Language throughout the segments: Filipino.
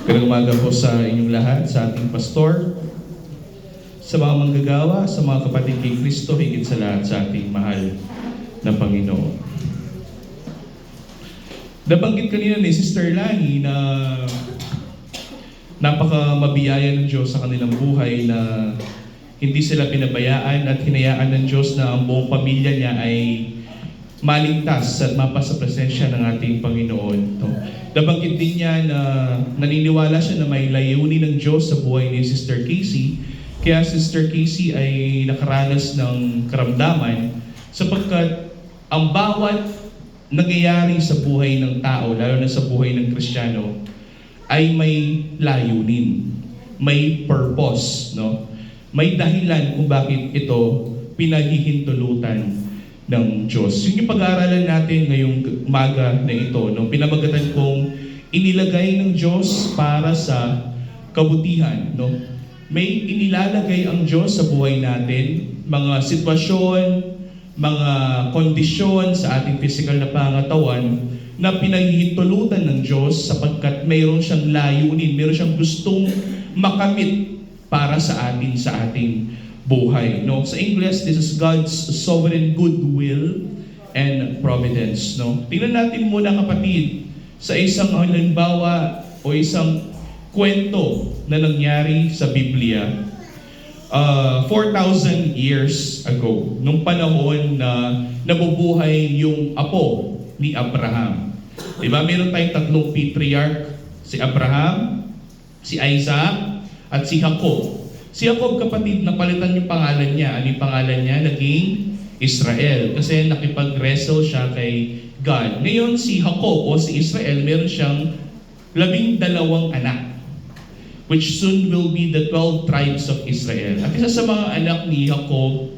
Magandang umaga po sa inyong lahat, sa ating pastor, sa mga manggagawa, sa mga kapatid kay Kristo, higit sa lahat sa ating mahal na Panginoon. Nabanggit kanina ni Sister Lani na napaka mabiyaya ng Diyos sa kanilang buhay, na hindi sila pinabayaan at hinayaan ng Diyos na ang buong pamilya niya ay maligtas at mapasa presensya ng ating Panginoon. Nabanggit din niya na naniniwala siya na may layunin ng Diyos sa buhay ni Sister Casey. Kaya Sister Casey ay nakaranas ng karamdaman sapagkat ang bawat nangyayari sa buhay ng tao, lalo na sa buhay ng Kristiyano, ay may layunin, may purpose, no? May dahilan kung bakit ito pinaghihintulutan ng Diyos. Yung pag-aaralan natin ngayong umaga na ito, no? Pinamagatan kong inilagay ng Diyos para sa kabutihan, no? May inilalagay ang Diyos sa buhay natin, mga sitwasyon, mga kondisyon sa ating physical na pangatawan na pinaghihintulutan ng Diyos sapagkat mayroon siyang layunin, mayroon siyang gustong makamit para sa atin, sa ating buhay. No? Sa English, this is God's sovereign goodwill and providence. No? Tingnan natin muna, kapatid, sa isang halimbawa o isang kwento na nangyari sa Biblia 4,000 years ago, nung panahon na nabubuhay yung apo ni Abraham. Diba? Meron tayong tatlong patriarch, si Abraham, si Isaac, at si Jacob. Si Jacob, kapatid, napalitan yung pangalan niya. Ano yung pangalan niya? Naging Israel. Kasi nakipag-wrestle siya kay God. Ngayon, si Jacob o si Israel, meron siyang 12 anak, which soon will be the 12 tribes of Israel. At isa sa mga anak ni Jacob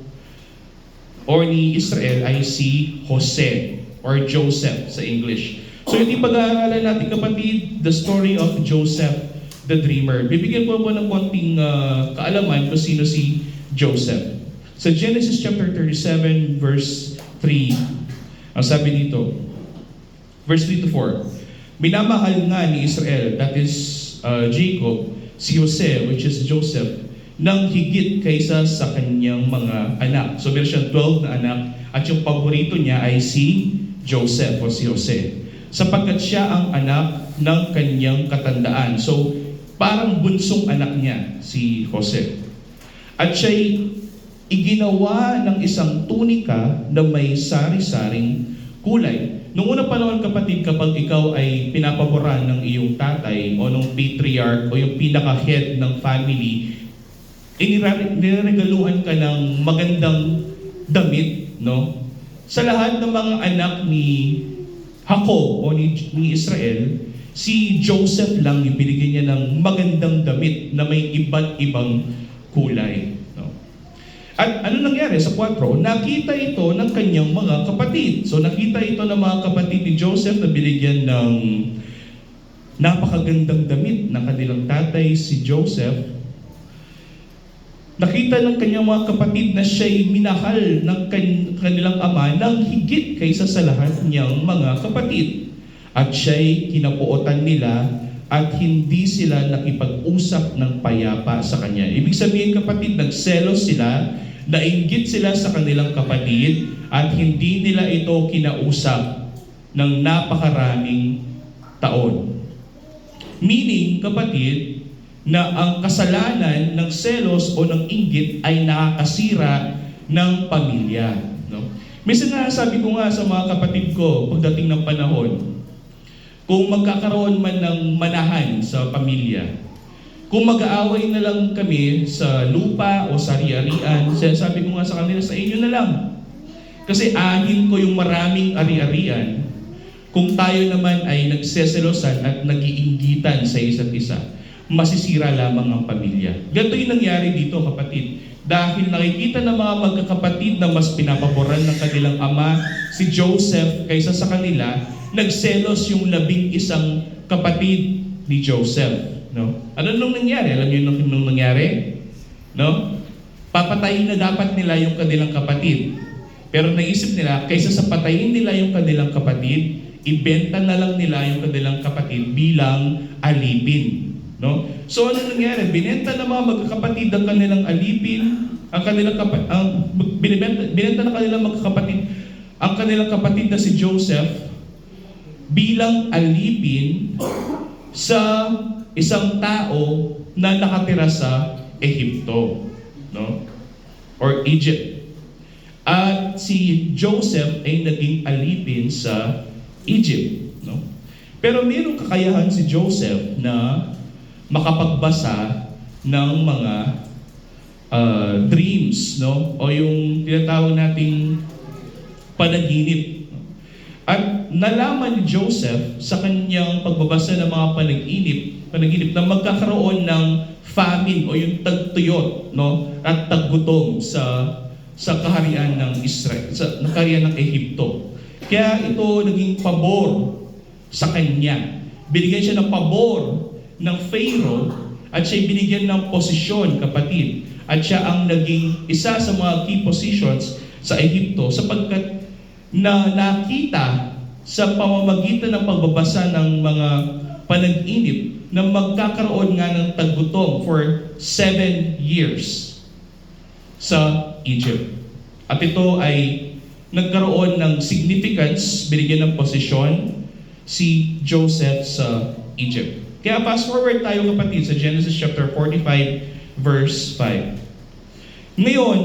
or ni Israel ay si Jose or Joseph sa English. So yung pag-aaralan natin, kapatid, the story of Joseph the Dreamer. Bibigyan ko ng konting kaalaman kung sino si Joseph. Sa Genesis chapter 37 verse 3, ang sabi dito, verse 3 to 4, minamahal nga ni Israel, that is Jacob, si Jose, which is Joseph, nang higit kaysa sa kanyang mga anak. So meron siyang 12 na anak at yung paborito niya ay si Joseph o si Jose, sapagkat siya ang anak ng kanyang katandaan. So parang bunsong anak niya si Jose. At siya'y iginawa ng isang tunika na may sari-saring kulay. Noong unang panahon, kapatid, kapag ikaw ay pinapaboran ng iyong tatay o ng patriarch o yung pinaka-head ng family, iniregaluhan ka ng magandang damit, no? Sa lahat ng mga anak ni Jacob o ni Israel, si Joseph lang yung binigyan niya ng magandang damit na may iba't ibang kulay. No? At ano nangyari sa 4? Nakita ito ng kanyang mga kapatid. So nakita ito ng mga kapatid ni Joseph na binigyan ng napakagandang damit ng kanilang tatay, si Joseph. Nakita ng kanyang mga kapatid na siya'y minahal ng kanilang ama ng higit kaysa sa lahat niyang mga kapatid. At siya'y kinapuotan nila at hindi sila nakipag-usap ng payapa sa kanya. Ibig sabihin, kapatid, nagselos sila, nainggit sila sa kanilang kapatid at hindi nila ito kinausap ng napakaraming taon. Meaning, kapatid, na ang kasalanan ng selos o ng inggit ay nakakasira ng pamilya. No? Minsan nga, sabi ko nga sa mga kapatid ko pagdating ng panahon, kung magkakaroon man ng manahan sa pamilya, kung mag-aaway na lang kami sa lupa o sa ari-arian, sabi ko nga sa kanila, sa inyo na lang. Kasi ahin ko yung maraming ari-arian kung tayo naman ay nagseselosan at nag-iinggitan sa isa't isa. Masisira lamang ang pamilya. Ganito yung nangyari dito, kapatid. Dahil nakikita ng mga magkakapatid na mas pinapaboran ng kanilang ama si Joseph kaysa sa kanila, nagselos yung 11 kapatid ni Joseph. No? Ano nung nangyari? Alam niyo nung nangyari? No? Papatayin na dapat nila yung kanilang kapatid. Pero naisip nila, kaysa sa patayin nila yung kanilang kapatid, ibenta na lang nila yung kanilang kapatid bilang alipin. No? So ano nangyari? Binenta ng mga magkakapatid ang kanilang alipin, ang kanilang binenta ng kanilang magkakapatid ang kanilang kapatid na si Joseph bilang alipin sa isang tao na nakatira sa Ehipto, no? Or Egypt. At si Joseph ay naging alipin sa Egypt, no? Pero mayroong kakayahan si Joseph na makapagbasa ng mga dreams, no? O yung tinatawag nating panaginip. At nalaman ni Joseph sa kanyang pagbabasa ng mga panaginip na magkakaroon ng famine o yung tagtuyot, no? At taggutom sa kaharian ng Israel, sa kaharian ng Ehipto. Kaya ito naging pabor sa kanya. Binigyan siya ng pabor ng Pharaoh at siya binigyan ng posisyon, kapatid. At siya ang naging isa sa mga key positions sa Ehipto sapagkat na nakita sa pamamagitan ng pagbabasa ng mga panaginip na magkakaroon nga ng taggutom for 7 years sa Egypt. At ito ay nagkaroon ng significance, binigyan ng posisyon si Joseph sa Egypt. Kaya fast forward tayo, kapatid, sa Genesis chapter 45 verse 5. Ngayon,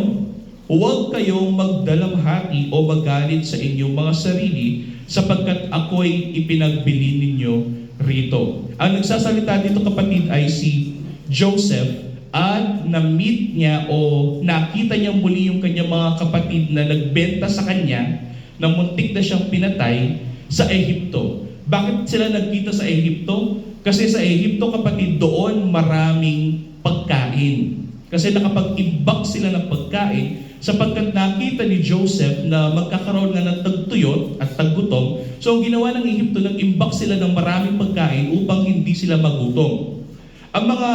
huwag kayong magdalamhati o magalit sa inyong mga sarili sapagkat ako'y ipinagbili ninyo rito. Ang nagsasalita dito, kapatid, ay si Joseph at na-meet niya o nakita niya muli yung kanyang mga kapatid na nagbenta sa kanya na muntik na siyang pinatay sa Ehipto. Bakit sila nagkita sa Ehipto? Kasi sa Ehipto, kapatid, doon maraming pagkain. Kasi nakapag-imbak sila ng pagkain sapagkat nakita ni Joseph na magkakaroon nga ng tagtuyot at taggutom. So ang ginawa ng Ehipto, nag-imbak sila ng maraming pagkain upang hindi sila magutom. Ang mga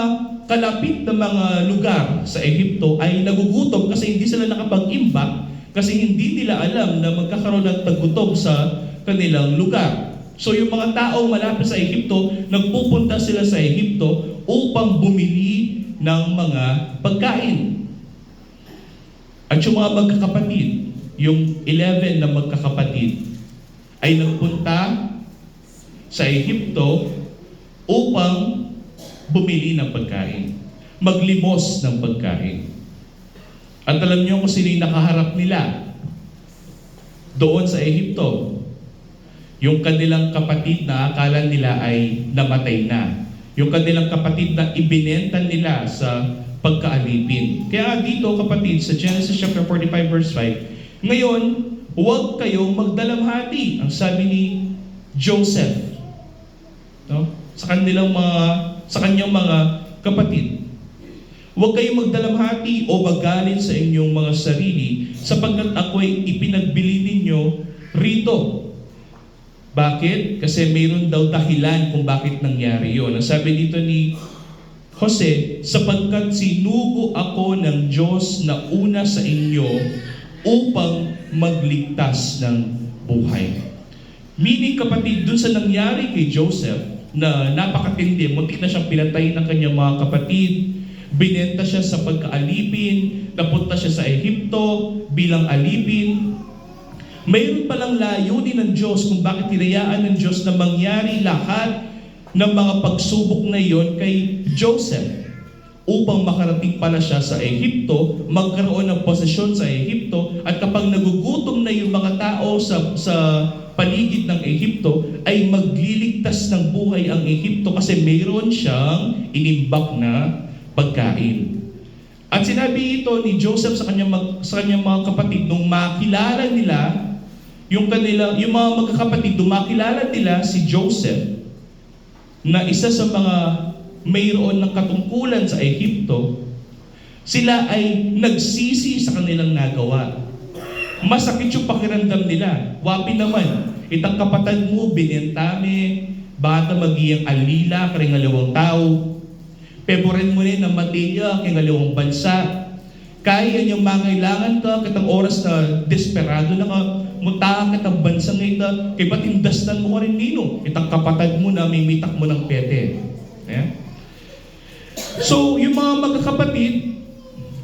kalapit na mga lugar sa Ehipto ay nagugutom kasi hindi sila nakapag-imbak kasi hindi nila alam na magkakaroon ng taggutom sa kanilang lugar. So yung mga tao malapit sa Ehipto, nagpupunta sila sa Ehipto upang bumili ng mga pagkain. At yung mga magkakapatid, yung 11 na magkakapatid, ay nagpunta sa Ehipto upang bumili ng pagkain. Maglimos ng pagkain. At alam niyo kung sino yung nakaharap nila doon sa Ehipto. Yung kanilang kapatid na akala nila ay namatay na. Yung kanilang kapatid na ibinenta nila sa pagkaalipin. Kaya dito, kapatid, sa Genesis chapter 45 verse 5, ngayon, huwag kayong magdalamhati, ang sabi ni Joseph, no? Sa kanyang mga kapatid. Huwag kayong magdalamhati o magalit sa inyong mga sarili sapagkat ako'y ipinagbili ninyo rito. Bakit? Kasi mayroon daw dahilan kung bakit nangyari yun. Ang sabi dito ni Jose, sapagkat sinugo ako ng Diyos na una sa inyo upang magligtas ng buhay. Meaning, kapatid, dun sa nangyari kay Joseph na napakatindi, muntik na siyang pinatay ng kanyang mga kapatid, binenta siya sa pagkaalipin, napunta siya sa Ehipto bilang alipin. Mayroon palang layunin ng Diyos kung bakit hinayaan ng Diyos na mangyari lahat ng mga pagsubok na iyon kay Joseph upang makarating pala siya sa Ehipto, magkaroon ng posisyon sa Ehipto, at kapag nagugutom na yung mga tao sa paligid ng Ehipto, ay magliligtas ng buhay ang Ehipto kasi mayroon siyang inimbak na pagkain. At sinabi ito ni Joseph sa kanyang mga kapatid nung makilala nila yung mga magkakapatid, makilala nila si Joseph na isa sa mga mayroon ng katungkulan sa Ehipto, sila ay nagsisi sa kanilang nagawa. Masakit yung pakiramdam nila. Wapi naman, itang kapatid mo, binentame, bata magiyang alila, karingalawang tao, peborin mo rin ang mateya, karingalawang bansa, kaya niyang mangailangan ka, katang oras na desperado na ka, muta katang bansa ngayon, kay ba't indastan mo ka rin nino, itang kapatid mo na may mitak mo ng pete. Yeah? So, yung mga magkakapatid,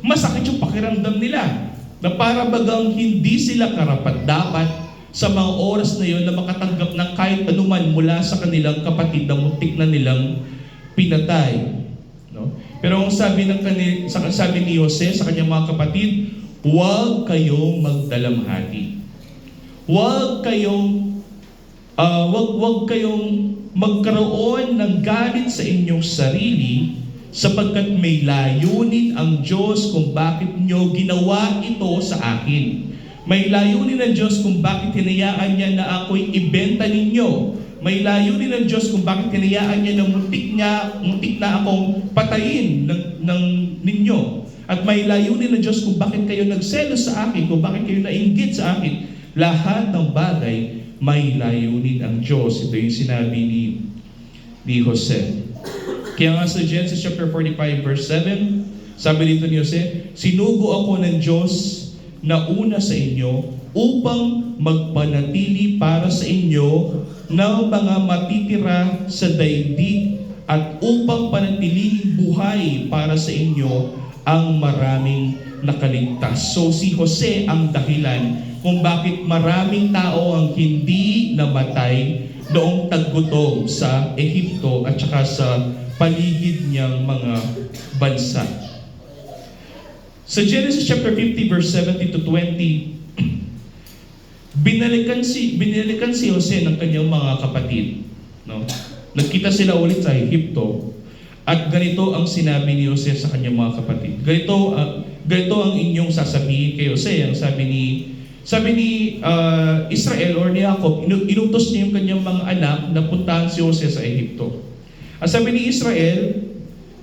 masakit yung pakiramdam nila na para bagang hindi sila karapat-dapat sa mga oras na yon na makatanggap ng kahit anuman mula sa kanilang kapatid na muntik na nilang pinatay. No? Pero ang sabi ni Jose sa kanyang mga kapatid, huwag kayong magdalamhati. Huwag kayong magkaroon ng galit sa inyong sarili sapagkat may layunin ang Diyos kung bakit nyo ginawa ito sa akin. May layunin ng Diyos kung bakit hinayaan niya na ako'y ibenta ninyo. May layunin ng Diyos kung bakit hinayaan niya na muntik na akong patayin ninyo. At may layunin ng Diyos kung bakit kayo nagselos sa akin, kung bakit kayo nainggit sa akin. Lahat ng bagay may layunin ang Diyos. Ito yung sinabi ni Jose. Kaya nga sa Genesis chapter 45 verse 7, sabi dito ni Jose, sinugo ako ng Diyos na una sa inyo upang magpanatili para sa inyo ng mga matitira sa daigdig at upang panatilihin buhay para sa inyo ang maraming nakaligtas. So si Jose ang dahilan kung bakit maraming tao ang hindi namatay noong taggutom sa Ehipto at saka sa paligid niyang mga bansa. Sa Genesis chapter 50 verse 17 to 20, binalikan si Jose ng kanyang mga kapatid. No? Nagkita sila ulit sa Ehipto at ganito ang sinabi ni Jose sa kanyang mga kapatid. Ganito ang inyong sasabihin kay Jose. Ang sabi ni Israel or ni Jacob, inutos niya yung kanyang mga anak na puntahan si Jose sa Ehipto. Ang sabi ni Israel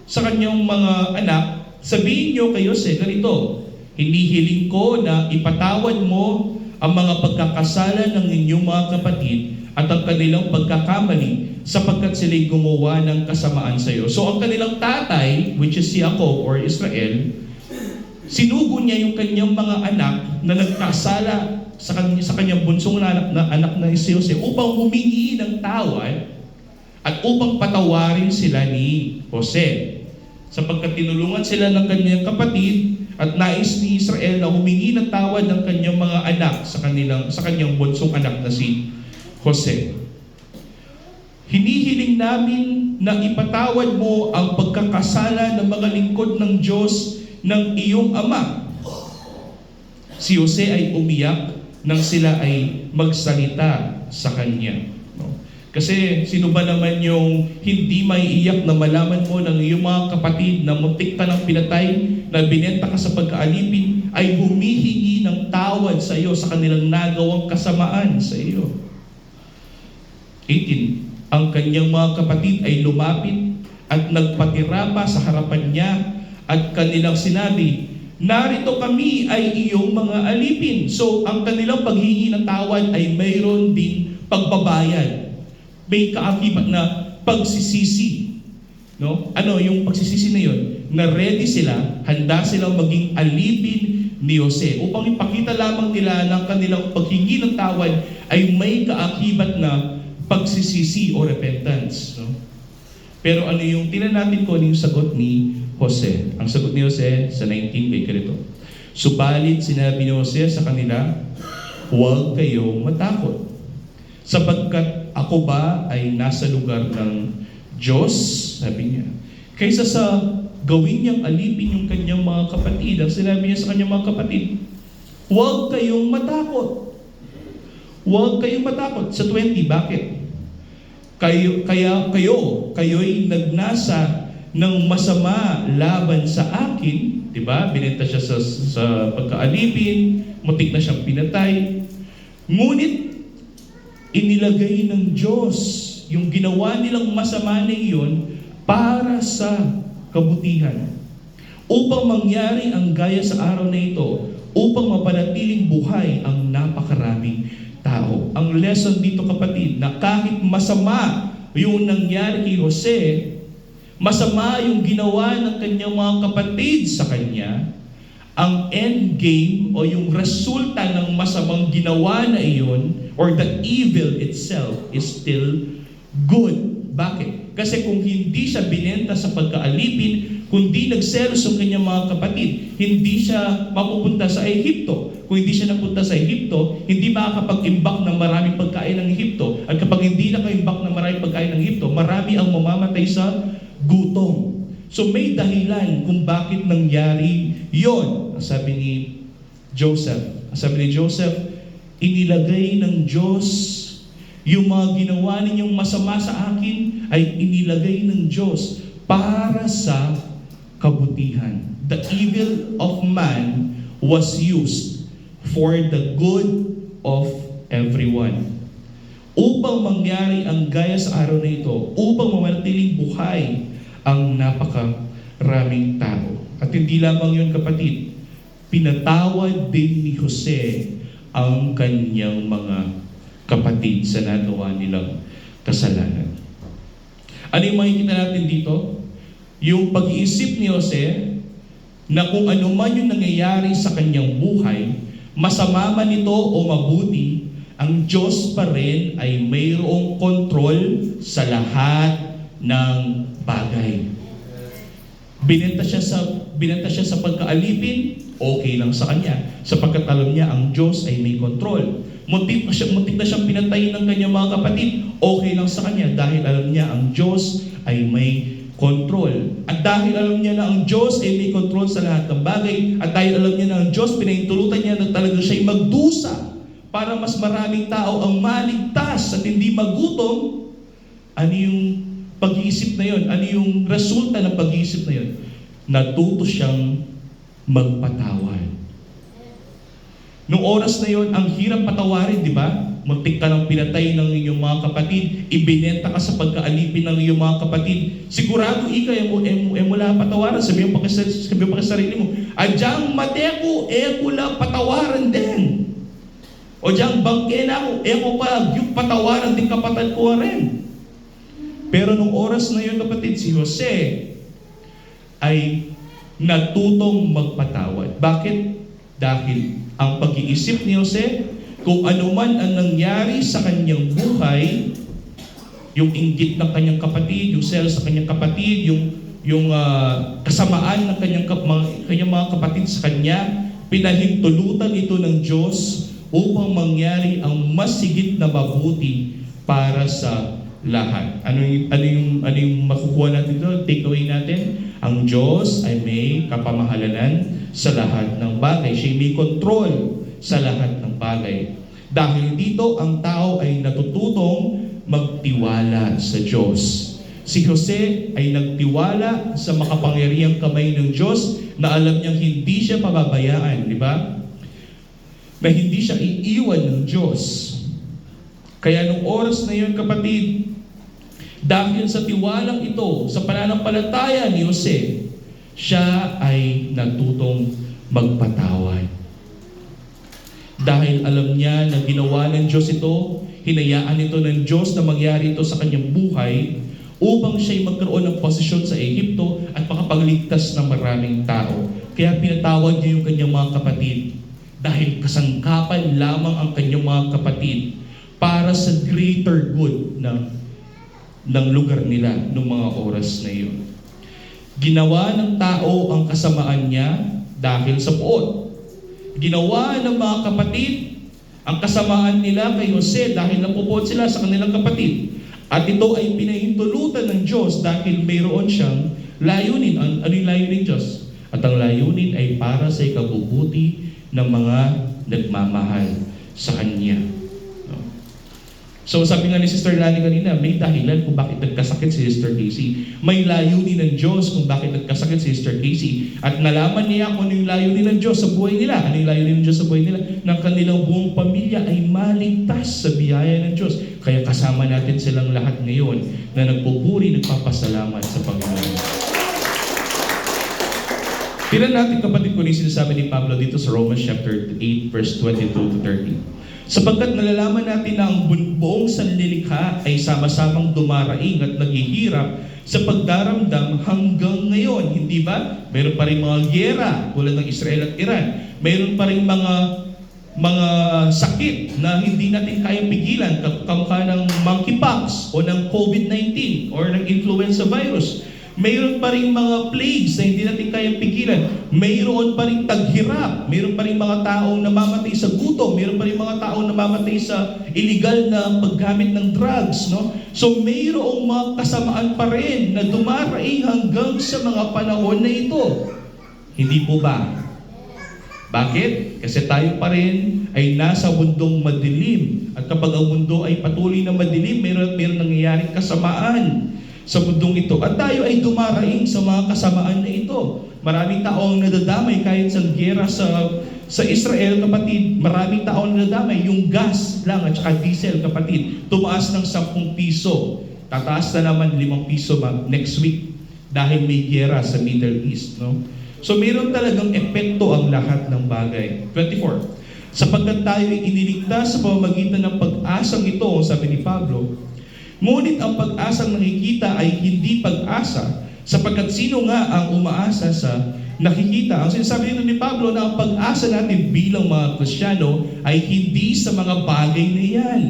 sa kanyang mga anak, sabihin niyo kay Jose, ganito, hinihiling ko na ipatawad mo ang mga pagkakasala ng inyong mga kapatid at ang kanilang pagkakamali sapagkat sila'y gumawa ng kasamaan sa iyo. So ang kanilang tatay, which is si Jacob or Israel, sinugo niya yung kanyang mga anak na nagkasala sa kanyang bunsong anak na si Jose upang humingi ng tawad at upang patawarin sila ni Jose. Sapagkat tinulungan sila ng kanyang kapatid at nais ni Israel na humingi ng tawad ng kanyang mga anak sa kanyang bunsong anak na si Jose. Hinihiling namin na ipatawad mo ang pagkakasala ng mga lingkod ng Diyos ng iyong ama. Si Jose ay umiyak nang sila ay magsalita sa kanya. Kasi sino ba naman yung hindi maiiyak na malaman mo ng iyong mga kapatid na muntik ka ng pinatay, na binenta ka sa pagkaalipin, ay humihingi ng tawad sa iyo sa kanilang nagawang kasamaan sa iyo. 18. Ang kanyang mga kapatid ay lumapit at nagpatira pa sa harapan niya at kanilang sinabi, narito kami ay iyong mga alipin. So ang kanilang paghingi ng tawad ay mayroon ding pagbabayad. May kaakibat na pagsisisi. No? Ano yung pagsisisi na yun? Na ready sila, handa silang maging alipin ni Jose upang ipakita lamang nila ng kanilang paghingi ng tawad ay may kaakibat na pagsisisi o repentance. No? Pero ano yung tingnan natin ko, ano yung sagot ni Jose? Ang sagot ni Jose sa 19 ay ganito. Subalit sinabi ni Jose sa kanila, huwag kayong matakot. Sapagkat ako ba ay nasa lugar ng Diyos, sabi niya. Kaysa sa gawin niyang alipin yung kanyang mga kapatid, ang sinabi niya sa kanyang mga kapatid, huwag kayong matakot. Huwag kayong matakot. Sa 20, bakit? Kayo'y nagnasa ng masama laban sa akin, di ba? Binenta siya sa pagkaalipin, mutik na siyang pinatay. Ngunit inilagay ng Diyos yung ginawa nilang masama na iyon para sa kabutihan. Upang mangyari ang gaya sa araw na ito, upang mapanatiling buhay ang napakaraming tao. Ang lesson dito kapatid, na kahit masama yung nangyari kay Jose, masama yung ginawa ng kanyang mga kapatid sa kanya, ang end game o yung resulta ng masamang ginawa na iyon or the evil itself is still good. Bakit? Kasi kung hindi siya binenta sa pagkaalipin, kundi nagselos ang kanyang mga kapatid, hindi siya mapupunta sa Ehipto. Kung hindi siya napunta sa Ehipto, hindi makakapag-imbak ng maraming pagkain ng Ehipto. At kapag hindi nakaimbak ng maraming pagkain ng Ehipto, marami ang mamamatay sa gutom. So may dahilan kung bakit nangyari yon. Sabi ni Joseph, inilagay ng Diyos yung mga ginawa ninyong masama sa akin ay inilagay ng Diyos para sa kabutihan. The evil of man was used for the good of everyone. Upang mangyari ang gaya sa araw na ito, upang mamanatiling buhay ang napakaraming tao. At hindi lamang yun, kapatid, pinatawad din ni Jose ang kanyang mga kapatid sa nagawa nilang kasalanan. Ano yung makikita natin dito? Yung pag-iisip ni Jose na kung ano man yung nangyayari sa kanyang buhay, masama man ito o mabuti, ang Diyos pa rin ay mayroong kontrol sa lahat ng bagay. Binenta siya sa pagkaalipin, okay lang sa kanya. Sapagkat alam niya ang Diyos ay may kontrol. Muntik na siyang pinatay ng kanyang mga kapatid, okay lang sa kanya dahil alam niya ang Diyos ay may kontrol. At dahil alam niya na ang Diyos ay may kontrol sa lahat ng bagay, at dahil alam niya na ang Diyos, pinahintulutan niya na talaga siya'y magdusa para mas maraming tao ang maligtas at hindi magutom. Ano yung pag-iisip na yun? Ano yung resulta ng pag-iisip na yun? Natuto siyang magpatawad. Noong oras na yon, ang hirap patawarin, di ba? Muntik ka ng pinatay ng inyong mga kapatid, ibinenta ka sa pagkaalipin ng iyong mga kapatid. Sigurado ikaw mula patawaran. Sabi mo pa sa sarili mo, adyang mateko, wala patawaran din. O diyang bangke na ako, mo pa, yung patawaran din kapatid ko rin. Pero nung oras na yun, kapatid, si Jose ay natutong magpatawad. Bakit? Dahil ang pag-iisip ni Jose, kung ano man ang nangyari sa kanyang buhay, yung inggit ng kanyang kapatid, yung selos sa kanyang kapatid, yung kasamaan ng kanyang mga kapatid sa kanya, pinahintulutan ito ng Diyos upang mangyari ang mas higit na mabuti para sa lahat. Ano yung makukuha natin dito? Take away natin? Ang Diyos ay may kapamahalan sa lahat ng bagay. Siya may control sa lahat ng bagay. Dahil dito, ang tao ay natututong magtiwala sa Diyos. Si Jose ay nagtiwala sa makapangyarihang kamay ng Diyos na alam niyang hindi siya pababayaan, di ba? Na hindi siya iiwan ng Diyos. Kaya nung oras na yun, kapatid, dahil sa tiwalang ito, sa pananampalataya ni Jose, siya ay natutong magpatawad. Dahil alam niya na ginawa ng Diyos ito, hinayaan ito ng Diyos na mangyari ito sa kanyang buhay upang siya'y magkaroon ng posisyon sa Ehipto at makapagligtas ng maraming tao. Kaya pinatawad niya yung kanyang mga kapatid dahil kasangkapan lamang ang kanyang mga kapatid para sa greater good ng lugar nila noong mga oras na iyon. Ginawa ng tao ang kasamaan niya dahil sa puot. Ginawa ng mga kapatid ang kasamaan nila kay Jose dahil napupuot sila sa kanilang kapatid. At ito ay pinahintulutan ng Diyos dahil mayroon siyang layunin. Ano yung layunin Diyos? At ang layunin ay para sa ikabubuti ng mga nagmamahal sa Kanya. So sabi nga ni Sister Lani kanina, may dahilan kung bakit nagkasakit si Sister Casey. May layunin ng Diyos kung bakit nagkasakit si Sister Casey. At nalaman niya kung ano yung layunin ng Diyos sa buhay nila. Ano yung layunin ng Diyos sa buhay nila? Ng kanilang buong pamilya ay maligtas sa biyaya ng Diyos. Kaya kasama natin silang lahat ngayon na nagpupuri, nagpapasalamat sa Panginoon. Tingnan natin, kapatid ko, yung sinasabi ni Pablo dito sa Romans chapter 8 verse 22 to 30. Sapagkat nalalaman natin na ang buong sanlilikha ay sama-samang dumaraing at naghihirap sa pagdaramdam hanggang ngayon. Hindi ba? Mayroon pa rin mga gyera tulad ng Israel at Iran. Mayroon pa rin mga mga sakit na hindi natin kayang pigilan, kamukha ng monkeypox o ng COVID-19 or ng influenza virus. Mayroon pa rin mga plagues na hindi natin kayang pigilan. Mayroon pa rin taghirap. Mayroon pa rin mga taong namamatay sa gutom. Mayroon pa rin mga taong namamatay sa illegal na paggamit ng drugs. No? So mayroong mga kasamaan pa rin na dumaraing hanggang sa mga panahon na ito. Hindi po ba? Bakit? Kasi tayo pa rin ay nasa mundong madilim. At kapag ang mundo ay patuloy na madilim, mayroon nangyayaring kasamaan sa mundong ito. At tayo ay dumaraing sa mga kasamaan na ito. Maraming taong nadadamay kahit sa giyera sa Israel, kapatid. Maraming taong nadadamay. Yung gas lang at saka diesel, kapatid. Tumaas ng 10 piso. Tataas na naman 5 piso next week dahil may giyera sa Middle East. No? So mayroon talagang epekto ang lahat ng bagay. 24. Sapagkat tayo ay iniligtas sa pamamagitan ng pag-asang ito, sabi ni Pablo, ngunit ang pag-asang nakikita ay hindi pag-asa, sapagkat sino nga ang umaasa sa nakikita? Ang sinasabi nito ni Pablo na ang pag-asa natin bilang mga Kristiyano ay hindi sa mga bagay na yan.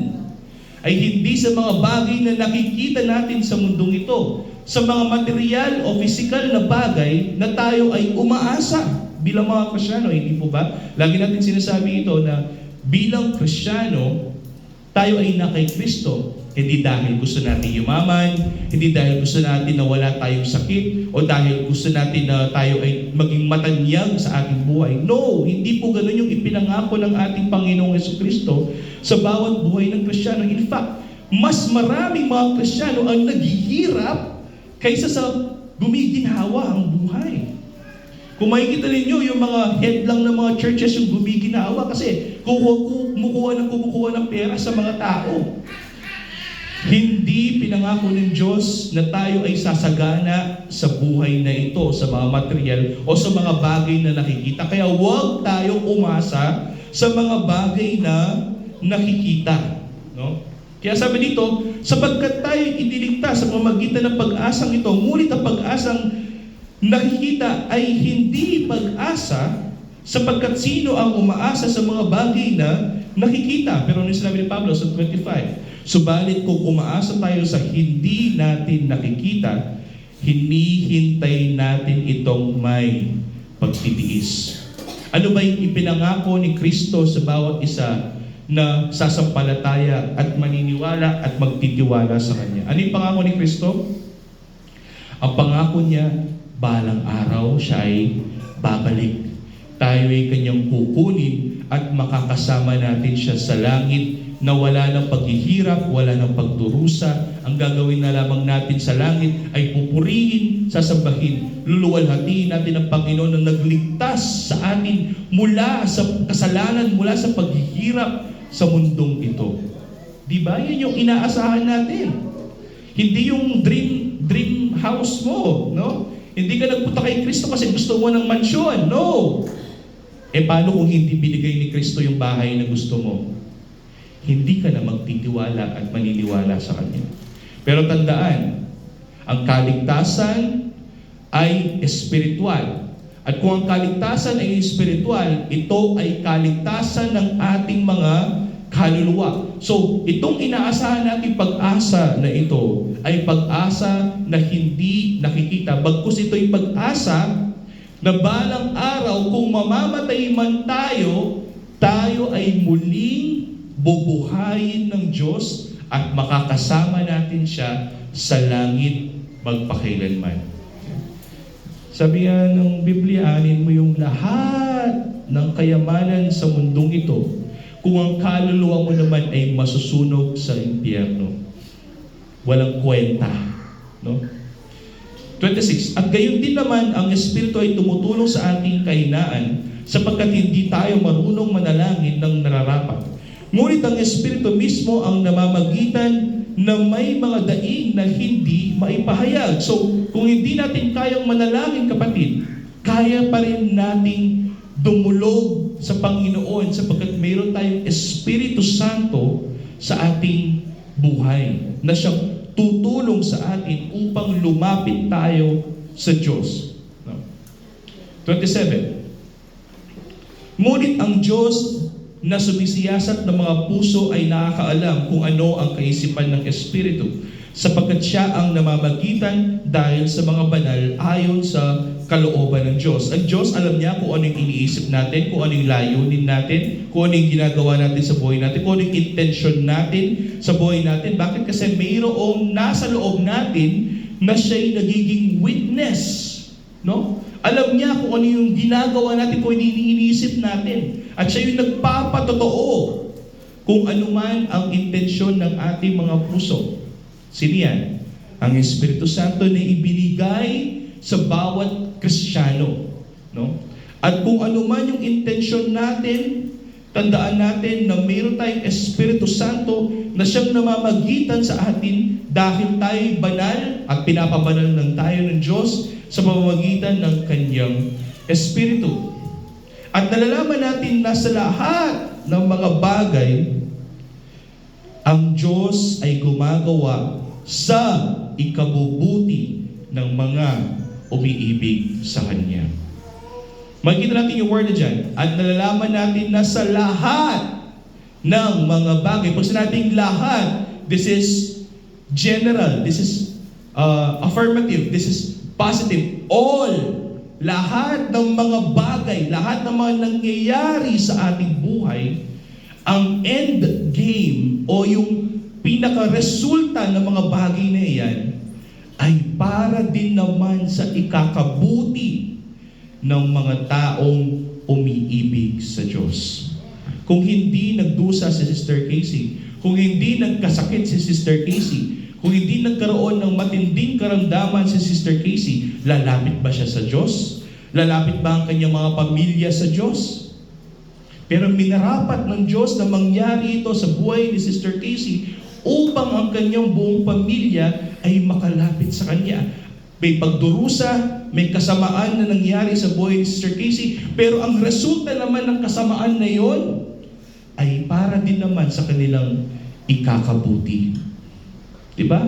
Ay hindi sa mga bagay na nakikita natin sa mundong ito. Sa mga material o physical na bagay na tayo ay umaasa bilang mga Kristiyano. Hindi po ba? Lagi natin sinasabi ito na bilang Kristiyano, tayo ay na kay Kristo. Hindi dahil gusto natin yumaman, hindi dahil gusto natin na wala tayong sakit, o dahil gusto natin na tayo ay maging matanyag sa ating buhay. No, hindi po ganun yung ipinangako ng ating Panginoong Jesucristo sa bawat buhay ng Kristiyano. In fact, mas maraming mga Kristiyano ang naghihirap kaysa sa gumiginhawa ang buhay. Kung makikita ninyo, yung mga head lang ng mga churches yung gumiginhawa kasi kumukuha ng pera sa mga tao. Hindi pinangako ng Diyos na tayo ay sasagana sa buhay na ito, sa mga material o sa mga bagay na nakikita. Kaya huwag tayong umasa sa mga bagay na nakikita. No? Kaya sabi dito, sapagkat tayo iniligtas sa pamamagitan ng pag-asang ito, ngunit ang pag-asang nakikita ay hindi pag-asa, sapagkat sino ang umaasa sa mga bagay na nakikita? Pero ano sinabi ni Pablo sa 25? Subalit kung umaasa tayo sa hindi natin nakikita, hinihintay natin itong may pagtitiis. Ano ba yung ipinangako ni Kristo sa bawat isa na sasampalataya at maniniwala at magtitiwala sa Kanya? Ano yung pangako ni Kristo? Ang pangako niya, balang araw siya ay babalik. Tayo ay Kanyang kukunin at makakasama natin siya sa langit na wala ng paghihirap, wala ng pagdurusa. Ang gagawin na lamang natin sa langit ay pupurihin, sasambahin, luluwalhatiin natin ang Panginoon na nagligtas sa atin mula sa kasalanan, mula sa paghihirap sa mundong ito. Di ba? Yan yung inaasahan natin. Hindi yung dream house mo, no? Hindi ka nagpunta kay Kristo kasi gusto mo ng mansyon. No! Paano kung hindi binigay ni Kristo yung bahay na gusto mo? Hindi ka na magtitiwala at maniniwala sa Kanya. Pero tandaan, ang kaligtasan ay espiritual. At kung ang kaligtasan ay espiritual, ito ay kaligtasan ng ating mga kaluluwa. So, itong inaasahan natin pag-asa na ito ay pag-asa na hindi nakikita. Bagkus ito'y pag-asa na balang araw kung mamamatay man tayo, tayo ay muling bubuhayin ng Diyos at makakasama natin siya sa langit magpakailanman. Sabihan ng Biblia, anin mo yung lahat ng kayamanan sa mundong ito kung ang kaluluwa mo naman ay masusunog sa impyerno. Walang kwenta. No? 26. At gayon din naman, ang Espiritu ay tumutulong sa ating kahinaan sapagkat hindi tayo marunong manalangin ng nararapat. Ngunit ang Espiritu mismo ang namamagitan na may mga daing na hindi maipahayag. So, kung hindi natin kayang manalangin, kapatid, kaya pa rin nating dumulog sa Panginoon sapagkat mayroon tayong Espiritu Santo sa ating buhay na siyang tutulong sa atin upang lumapit tayo sa Diyos. 27. Ngunit ang Diyos na sumisiyasat ng mga puso ay nakakaalam kung ano ang kaisipan ng Espiritu, sapagkat siya ang namamagitan dahil sa mga banal ayon sa kalooban ng Diyos. Ang Diyos, alam niya kung ano yung iniisip natin, kung ano yung layunin natin, kung ano yung ginagawa natin sa buhay natin, kung ano yung intention natin sa buhay natin. Bakit? Kasi mayroong nasa loob natin na siya'y nagiging witness. No? Alam niya kung ano yung ginagawa natin, kung ano yung iniisip natin. At siya yung nagpapatotoo kung ano man ang intensyon ng ating mga puso. Sino yan? Ang Espiritu Santo na ibinigay sa bawat Kristiyano. No? At kung ano man yung intensyon natin, tandaan natin na mayroon tayong Espiritu Santo na siyang namamagitan sa atin dahil tayo banal at pinapabanal ng tayo ng Diyos sa pamamagitan ng Kanyang Espiritu. At nalalaman natin na sa lahat ng mga bagay, ang Diyos ay gumagawa sa ikabubuti ng mga umiibig sa Kanya. Makikita natin yung word na dyan. At nalalaman natin na sa lahat ng mga bagay, pag sinabing lahat, this is general, this is affirmative, this is positive. All, lahat ng mga bagay, lahat ng mga nangyayari sa ating buhay, ang end game o yung pinaka-resulta ng mga bagay na iyan ay para din naman sa ikakabuti ng mga taong umiibig sa Diyos. Kung hindi nagdusa si Sister Casey, kung hindi nagkasakit si Sister Casey, kung hindi nagkaroon ng matinding karamdaman si Sister Casey, lalapit ba siya sa Diyos? Lalapit ba ang kanyang mga pamilya sa Diyos? Pero minarapat ng Diyos na mangyari ito sa buhay ni Sister Casey upang ang kanyang buong pamilya ay makalapit sa Kanya. May pagdurusa, may kasamaan na nangyari sa buhay ni Sister Casey, pero ang resulta naman ng kasamaan na yon ay para din naman sa kanilang ikakabuti. Diba?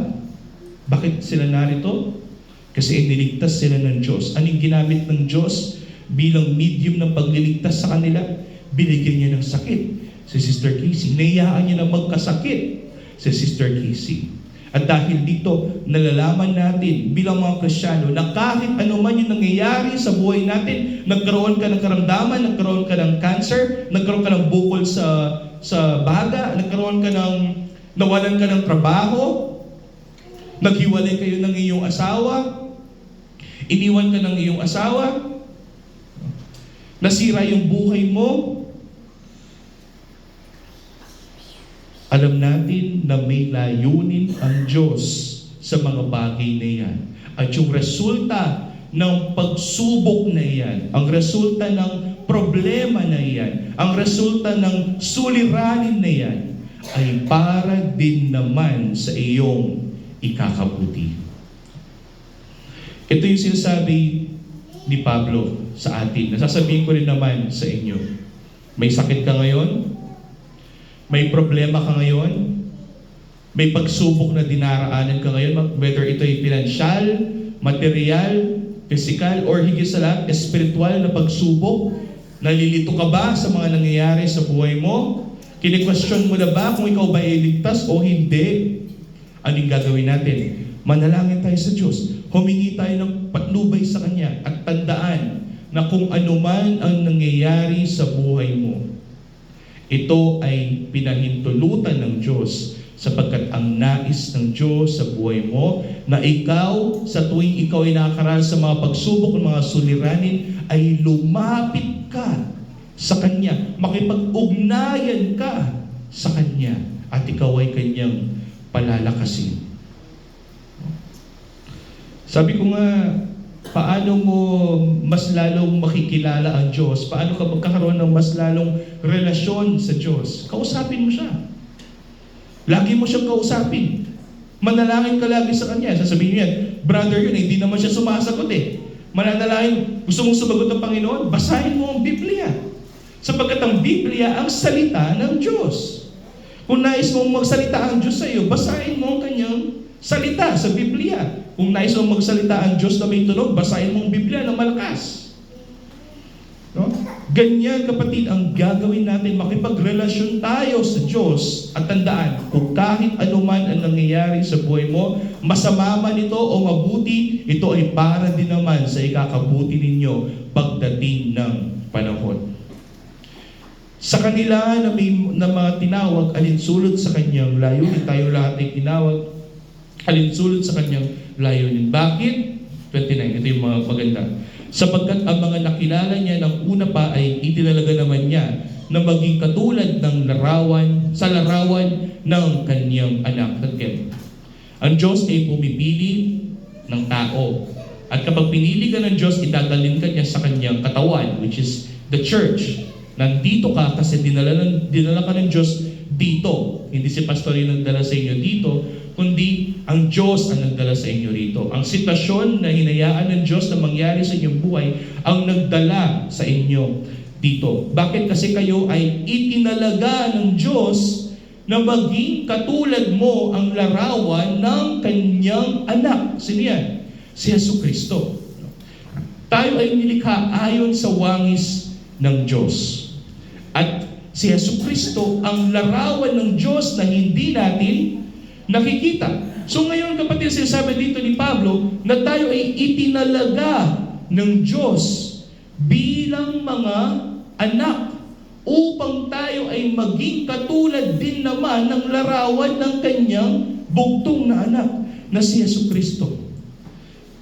Bakit sila narito? Kasi iniligtas sila ng Diyos. Anong ginamit ng Diyos bilang medium ng pagliligtas sa kanila? Binigyan niya ng sakit si Sister Casey. Nahiyaan niya na magkasakit si Sister Casey. At dahil dito, nalalaman natin bilang mga Kristiyano na kahit ano man yung nangyayari sa buhay natin, nagkaroon ka ng karamdaman, nagkaroon ka ng cancer, nagkaroon ka ng bukol sa baga, nagkaroon ka ng, nawalan ka ng trabaho, naghiwalay kayo ng iyong asawa, iniwan ka ng iyong asawa, nasira yung buhay mo, alam natin na may layunin ang Diyos sa mga bagay na yan. At yung resulta ng pagsubok na yan, ang resulta ng problema na yan, ang resulta ng suliranin na yan, ay para din naman sa iyong ikakabuti. Ito yung sinasabi ni Pablo sa atin. Nasasabihin ko rin naman sa inyo. May sakit ka ngayon? May problema ka ngayon? May pagsubok na dinaraanan ka ngayon? Whether ito ay pinansyal, material, physical, or higit sa lahat, espiritual na pagsubok? Nalilito ka ba sa mga nangyayari sa buhay mo? Kini-question mo na ba kung ikaw ba ay ligtas o hindi? Anong gagawin natin? Manalangin tayo sa Diyos. Humingi tayo ng patnubay sa Kanya at tandaan na kung ano man ang nangyayari sa buhay mo, ito ay pinahintulutan ng Diyos sapagkat ang nais ng Diyos sa buhay mo na ikaw, sa tuwing ikaw ay nakakaranas sa mga pagsubok ng mga suliranin, ay lumapit ka sa Kanya, makipag-ugnayan ka sa Kanya, at ikaw ay Kanyang palalakasin. Sabi ko nga, paano mo mas lalong makikilala ang Diyos? Paano ka magkakaroon ng mas lalong relasyon sa Diyos? Kausapin mo siya. Lagi mo siyang kausapin. Manalangin ka lagi sa Kanya. Sasabihin niya, brother yun, hindi naman siya sumasagot eh. Mananalangin, gusto mong sumagot ng Panginoon? Basahin mo ang Biblia. Sapagkat ang Biblia ang salita ng Diyos. Kung nais mong magsalita ang Diyos sa iyo, basahin mo ang Kanyang salita sa Biblia. Kung nais mong magsalita ang Diyos na may tunog, basahin mo ang Biblia ng malakas. No? Ganyan kapatid ang gagawin natin, makipagrelasyon tayo sa Diyos. At tandaan, kung kahit anuman ang nangyayari sa buhay mo, masama man ito o mabuti, ito ay para din naman sa ikakabuti ninyo pagdating ng panahon. Sa kanila na may na mga tinawag, alinsulod sa kanyang layunin. Tayo lahat ay tinawag, alinsulod sa kanyang layunin. Bakit? 29, ito yung mga maganda. Sapagkat ang mga nakilala niya ng una pa ay itinalaga naman niya na maging katulad ng larawan ng kanyang anak. Ang Diyos ay pumipili ng tao. At kapag pinili ka ng Diyos, idadalhin ka niya sa kanyang katawan, which is the church. Nandito ka kasi dinala ka ng Diyos dito. Hindi si pastor yung nagdala sa inyo dito, kundi ang Diyos ang nagdala sa inyo rito. Ang sitwasyon na hinayaan ng Diyos na mangyari sa inyong buhay ang nagdala sa inyo dito. Bakit? Kasi kayo ay itinalaga ng Diyos na maging katulad mo ang larawan ng kanyang anak. Sino yan? Si Jesucristo. Tayo ay nilikha ayon sa wangis ng Diyos. At si Jesucristo ang larawan ng Diyos na hindi natin nakikita. So ngayon kapatid, sinasabi dito ni Pablo na tayo ay itinalaga ng Diyos bilang mga anak upang tayo ay maging katulad din naman ng larawan ng kanyang bugtong na anak na si Jesucristo.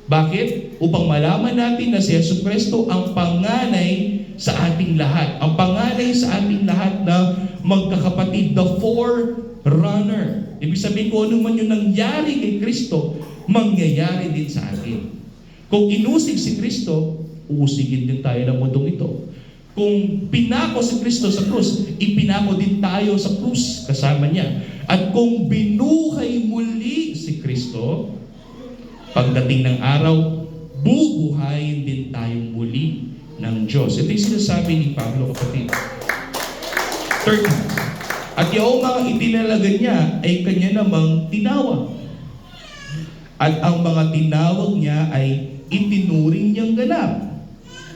Bakit? Upang malaman natin na si Jesucristo ang panganay sa ating lahat. Ang panganay sa ating lahat na magkakapatid, the forerunner. Ibig sabihin ko, ano man yung nangyari kay Kristo, mangyayari din sa atin. Kung inusig si Kristo, uusigin din tayo ng mundong ito. Kung pinako si Kristo sa krus, ipinako din tayo sa krus kasama niya. At kung binuhay muli si Kristo, pagdating ng araw, bubuhayin din tayong muli ng Diyos. Ito yung sinasabi ni Pablo, kapatid. Third, at yung mga itinalaga niya ay kanya namang tinawag. At ang mga tinawag niya ay itinuring niyang ganap.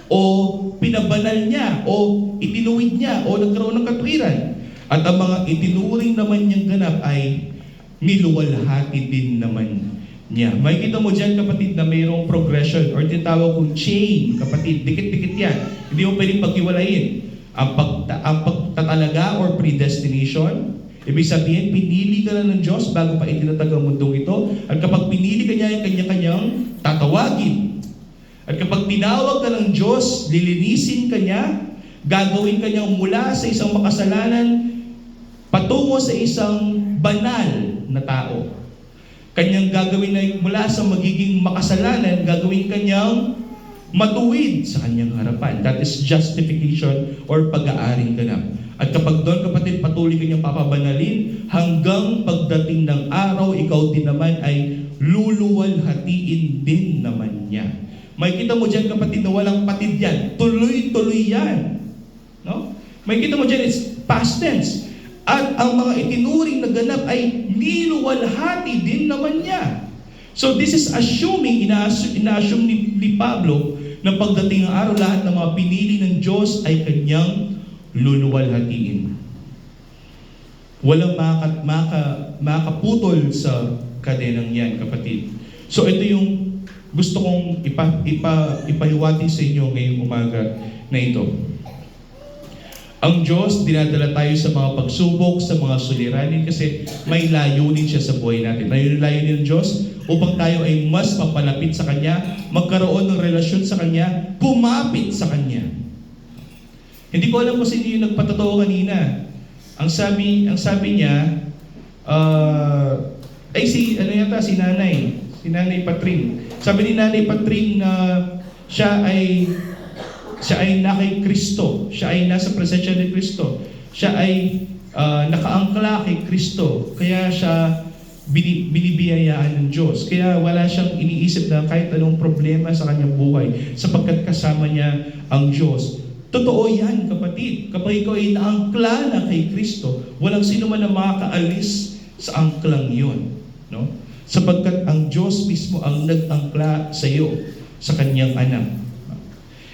O pinabanal niya, o itinuwid niya, o nagkaroon ng katwiran. At ang mga itinuring naman niyang ganap ay niluwalhati din naman niya. Makikita mo dyan, kapatid, na mayroong progression or tinatawag kong chain, kapatid. Dikit-dikit yan. Hindi mo pwedeng paghiwalayin. Ang pagtatalaga or predestination, ibig sabihin, pinili ka na ng Diyos bago pa itinatag ang mundong ito. At kapag pinili ka niya, yung kanya-kanyang tatawagin. At kapag tinawag ka ng Diyos, lilinisin ka niya, gagawin ka niya mula sa isang makasalanan patungo sa isang banal na tao. Kanyang gagawin na mula sa magiging makasalanan, gagawin kanyang matuwid sa kanyang harapan. That is justification or pag-aaring ganap. At kapag doon, kapatid, patuloy kanyang papabanalin hanggang pagdating ng araw, ikaw din naman ay luluwalhatiin din naman niya. Makikita mo dyan, kapatid, na walang patid yan. Tuloy-tuloy yan. No? Makikita mo dyan, it's past tense. At ang mga itinuring na ganap ay niluwalhati din naman niya. So this is assuming, ina-assume ni Pablo na pagdating ng araw, lahat ng mga pinili ng Diyos ay kanyang luluwalhatiin. Walang makaputol sa kadenang yan, kapatid. So ito yung gusto kong ipahiwati sa inyo ngayong umaga na ito. Ang Diyos, dinadala tayo sa mga pagsubok, sa mga suliranin kasi may layunin siya sa buhay natin. Layunin ng Diyos upang tayo ay mas mapalapit sa Kanya, magkaroon ng relasyon sa Kanya, kumapit sa Kanya. Hindi ko alam kung sino yung nagpatotoo kanina. Ang sabi niya, si Nanay Patring. Sabi ni Nanay Patring na siya ay na kay Kristo. Siya ay nasa presensya ni Kristo. Siya ay nakaangkla kay Kristo. Kaya siya binibiyayaan ng Diyos. Kaya wala siyang iniisip na kahit anong problema sa kanyang buhay sapagkat kasama niya ang Diyos. Totoo yan, kapatid. Kapag ikaw ay naangkla na kay Kristo, walang sino man na makakaalis sa angklang yun. No? Sapagkat ang Diyos mismo ang nag-angkla sa iyo, sa kanyang anak.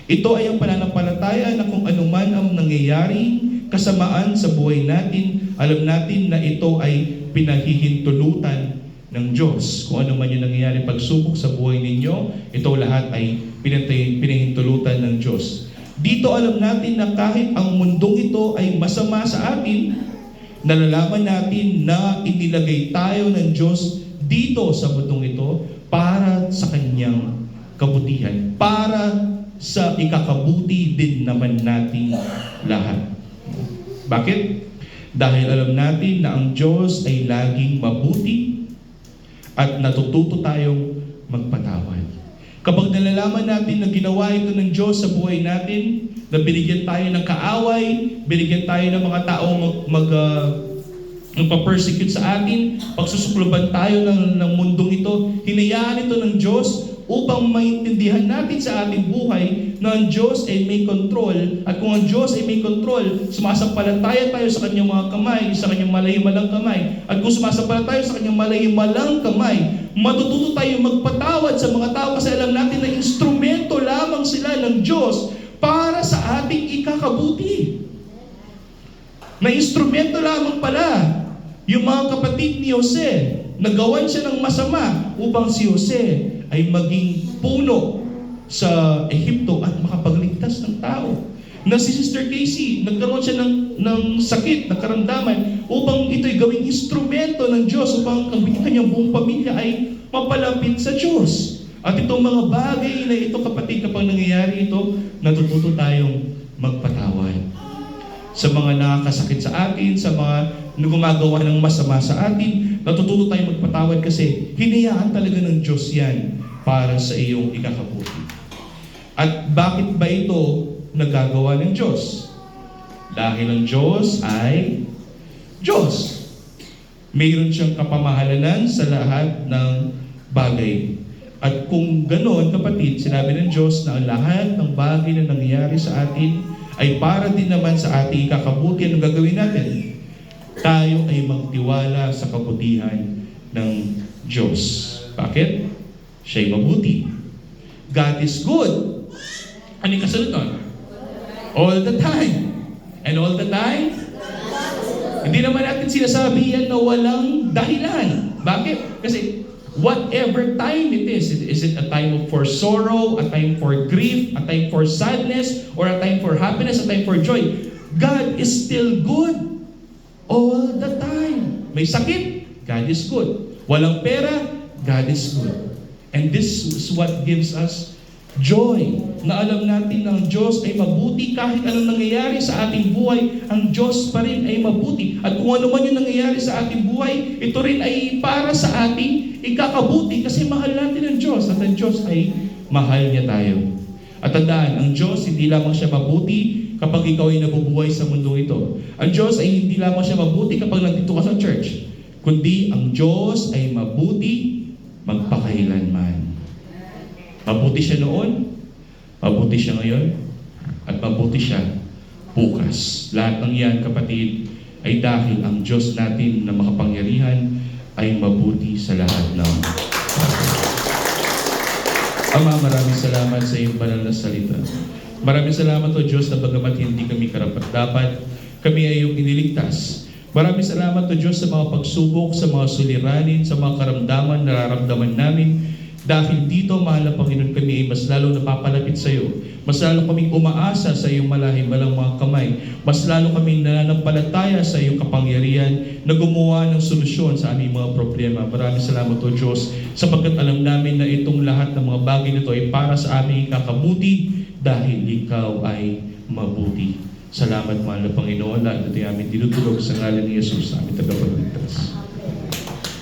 Ito ay ang pananampalataya na kung anuman ang nangyayari, kasamaan sa buhay natin, alam natin na ito ay pinahihintulutan ng Diyos. Kung ano man yung nangyayari pagsubok sa buhay ninyo, ito lahat ay pinahihintulutan ng Diyos. Dito alam natin na kahit ang mundong ito ay masama sa atin, nalalaman natin na inilagay tayo ng Diyos dito sa mundong ito para sa Kanyang kabutihan, para sa ikakabuti din naman nating lahat. Bakit? Dahil alam natin na ang Diyos ay laging mabuti at natututo tayong magpatawad. Kapag nalalaman natin na ginawa ito ng Diyos sa buhay natin, na binigyan tayo ng kaaway, binigyan tayo ng mga taong magpa-persecute sa atin, pagsusukluban tayo ng mundong ito, hinayaan ito ng Diyos upang maintindihan natin sa ating buhay na ang Diyos ay may control, at kung ang Diyos ay may control, sumasampalataya tayo sa Kanyang mga kamay, sa Kanyang malahimalang kamay, at kung sumasampalataya tayo sa Kanyang malahimalang kamay, matututo tayo magpatawad sa mga tao kasi alam natin na instrumento lamang sila ng Diyos para sa ating ikakabuti. Na instrumento lamang pala yung mga kapatid ni Jose, nagawan siya ng masama upang si Jose ay maging puno sa Ehipto at makapagligtas ng tao. Na si Sister Casey, nagkaroon siya ng sakit, ng karamdaman, upang ito'y gawing instrumento ng Diyos upang ang kanyang buong pamilya ay mapalapit sa Diyos. At itong mga bagay na ito, kapatid, kapag nangyayari ito, natututo tayong magpatawad. Sa mga nakakasakit sa atin, sa mga gumagawa ng masama sa atin, natututo tayong magpatawad kasi hinayaan talaga ng Diyos yan para sa iyong ikakabuti. At bakit ba ito nagagawa ng Diyos? Dahil ang Diyos ay Diyos. Mayroon siyang kapamahalanan sa lahat ng bagay. At kung ganoon, kapatid, sinabi ng Diyos na ang lahat ng bagay na nangyayari sa atin ay para din naman sa ating ikakabuti. Anong gagawin natin? Tayo ay magtiwala sa kabutihan ng Diyos. Bakit? Siya'y mabuti. God is good. Ano yung kasunod nun? All the time. And all the time? Hindi naman natin sinasabi yan na walang dahilan. Bakit? Kasi whatever time it is it a time for sorrow, a time for grief, a time for sadness, or a time for happiness, a time for joy, God is still good all the time. May sakit, God is good. Walang pera, God is good. And this is what gives us joy. Na alam natin na ang Diyos ay mabuti kahit anong nangyayari sa ating buhay, ang Diyos pa rin ay mabuti. At kung ano man yung nangyayari sa ating buhay, ito rin ay para sa ating ikakabuti kasi mahal natin ang Diyos at ang Diyos ay mahal niya tayo. At tandaan, ang Diyos hindi lamang siya mabuti kapag ikaw ay nabubuhay sa mundo ito. Ang Diyos ay hindi lamang siya mabuti kapag nandito ka sa church, kundi ang Diyos ay mabuti magpakailanman. Mabuti siya noon, mabuti siya ngayon, at mabuti siya bukas. Lahat ng yan, kapatid, ay dahil ang Diyos natin na makapangyarihan ay mabuti sa lahat ng Ama, maraming salamat sa iyong banal na salita. Maraming salamat o Diyos na bagamat hindi kami karapat-dapat, kami ay iyong iniligtas. Maraming salamat o Diyos sa mga pagsubok, sa mga suliranin, sa mga karamdaman, nararamdaman namin. Dahil dito, mahal na Panginoon, kami ay mas lalo napapalapit sa iyo. Mas lalo kaming umaasa sa iyong malahimalang mga kamay. Mas lalo kaming nananampalataya sa iyong kapangyarihan na gumawa ng solusyon sa aming mga problema. Maraming salamat o Diyos, sapagkat alam namin na itong lahat ng mga bagay nito ay para sa aming kakabuti dahil ikaw ay mabuti. Salamat, mahal na Panginoon, lahat ito ay aming dinudulog sa ngalan ni Jesus, aming tagapagligtas.